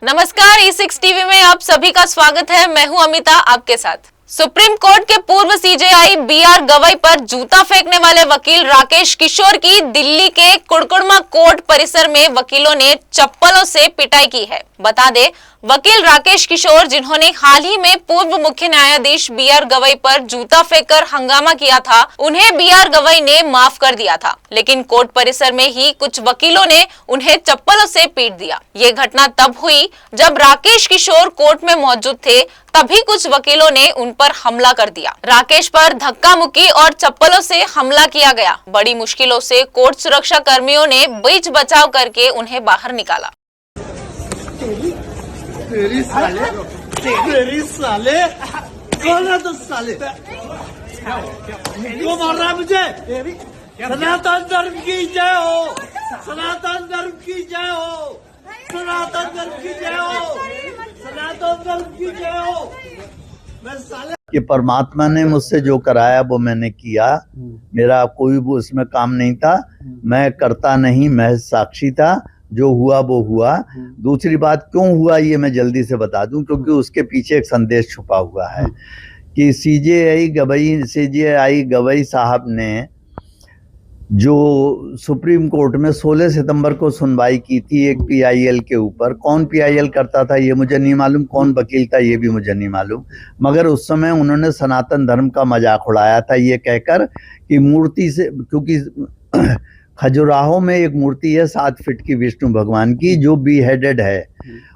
नमस्कार, E6 TV में आप सभी का स्वागत है। मैं हूं अमिता आपके साथ। सुप्रीम कोर्ट के पूर्व सीजेआई BR गवई पर जूता फेंकने वाले वकील राकेश किशोर की दिल्ली के कुड़कुड़मा कोर्ट परिसर में वकीलों ने चप्पलों से पिटाई की है। बता दें, वकील राकेश किशोर, जिन्होंने हाल ही में पूर्व मुख्य न्यायाधीश BR गवई पर जूता फेंककर हंगामा किया था, उन्हें BR गवई ने माफ कर दिया था, लेकिन कोर्ट परिसर में ही कुछ वकीलों ने उन्हें चप्पलों से पीट दिया। ये घटना तब हुई जब राकेश किशोर कोर्ट में मौजूद थे, तभी कुछ वकीलों ने उन पर हमला कर दिया। राकेश पर धक्का मुक्की और चप्पलों से हमला किया गया। बड़ी मुश्किलों से कोर्ट सुरक्षा कर्मियों ने बीच बचाव करके उन्हें बाहर निकाला। तेरी साले कौन है तो साले क्यों मार रहा है मुझे? सनातन धर्म की जय हो, सनातन धर्म की जय हो, सनातन धर्म की जय हो, सनातन धर्म की जय हो। मैं साले कि परमात्मा ने मुझसे जो कराया वो मैंने किया। मेरा कोई वो उसमें काम नहीं था। मैं करता नहीं, महज साक्षी था। जो हुआ वो हुआ। दूसरी बात, क्यों हुआ ये मैं जल्दी से बता दूं, क्योंकि उसके पीछे एक संदेश छुपा हुआ है कि सीजेआई गवई साहब ने जो सुप्रीम कोर्ट में 16 सितंबर को सुनवाई की थी एक PIL के ऊपर। कौन PIL करता था ये मुझे नहीं मालूम, कौन वकील था ये भी मुझे नहीं मालूम, मगर उस समय उन्होंने सनातन धर्म का मजाक उड़ाया था ये कहकर कि मूर्ति से, क्योंकि खजुराहो में एक मूर्ति है 7 फीट की विष्णु भगवान की जो beheaded है।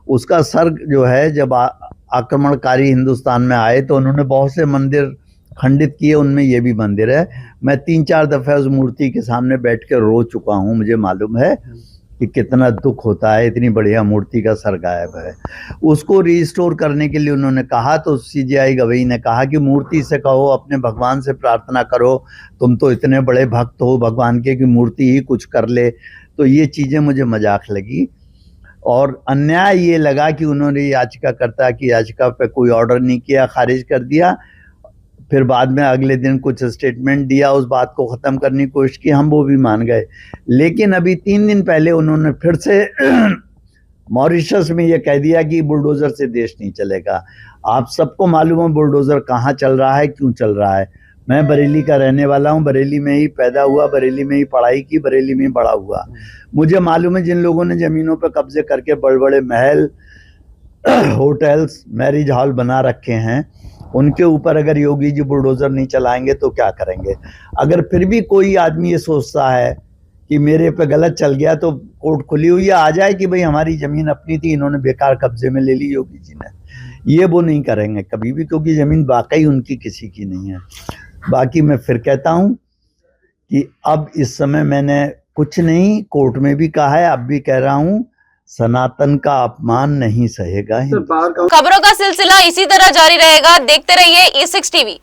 उसका सर जो है, जब आक्रमणकारी हिंदुस्तान में आए तो उन्होंने बहुत से मंदिर खंडित किए, उनमें ये भी मंदिर है। मैं 3-4 दफे उस मूर्ति के सामने बैठ के रो चुका हूँ। मुझे मालूम है कि कितना दुख होता है, इतनी बढ़िया मूर्ति का सर गायब है। उसको रिस्टोर करने के लिए उन्होंने कहा, तो सीजेआई गवई ने कहा कि मूर्ति से कहो, अपने भगवान से प्रार्थना करो, तुम तो इतने बड़े भक्त हो भगवान के कि मूर्ति ही कुछ कर ले। तो ये चीज़ें मुझे मजाक लगी और अन्याय ये लगा कि उन्होंने याचिकाकर्ता की याचिका पे कोई ऑर्डर नहीं किया, खारिज कर दिया। फिर बाद में अगले दिन कुछ स्टेटमेंट दिया, उस बात को ख़त्म करने की कोशिश की, हम वो भी मान गए। लेकिन अभी 3 दिन पहले उन्होंने फिर से मॉरिशस में ये कह दिया कि बुलडोज़र से देश नहीं चलेगा। आप सबको मालूम है बुलडोज़र कहाँ चल रहा है, क्यों चल रहा है। मैं बरेली का रहने वाला हूँ, बरेली में ही पैदा हुआ, बरेली में ही पढ़ाई की, बरेली में ही बड़ा हुआ। मुझे मालूम है जिन लोगों ने ज़मीनों पर कब्जे करके बड़े बड़े महल, होटल्स, मैरिज हॉल बना रखे हैं, उनके ऊपर अगर योगी जी बुलडोज़र नहीं चलाएंगे तो क्या करेंगे। अगर फिर भी कोई आदमी ये सोचता है कि मेरे पे गलत चल गया, तो कोर्ट खुली हुई है, आ जाए कि भाई हमारी ज़मीन अपनी थी, इन्होंने बेकार कब्जे में ले ली योगी जी ने। ये वो नहीं करेंगे कभी भी, क्योंकि ज़मीन वाकई उनकी किसी की नहीं है। बाकी मैं फिर कहता हूँ कि अब इस समय मैंने कुछ नहीं, कोर्ट में भी कहा है, अब भी कह रहा हूँ, सनातन का अपमान नहीं सहेगा। खबरों का सिलसिला इसी तरह जारी रहेगा। देखते रहिए E6 टीवी।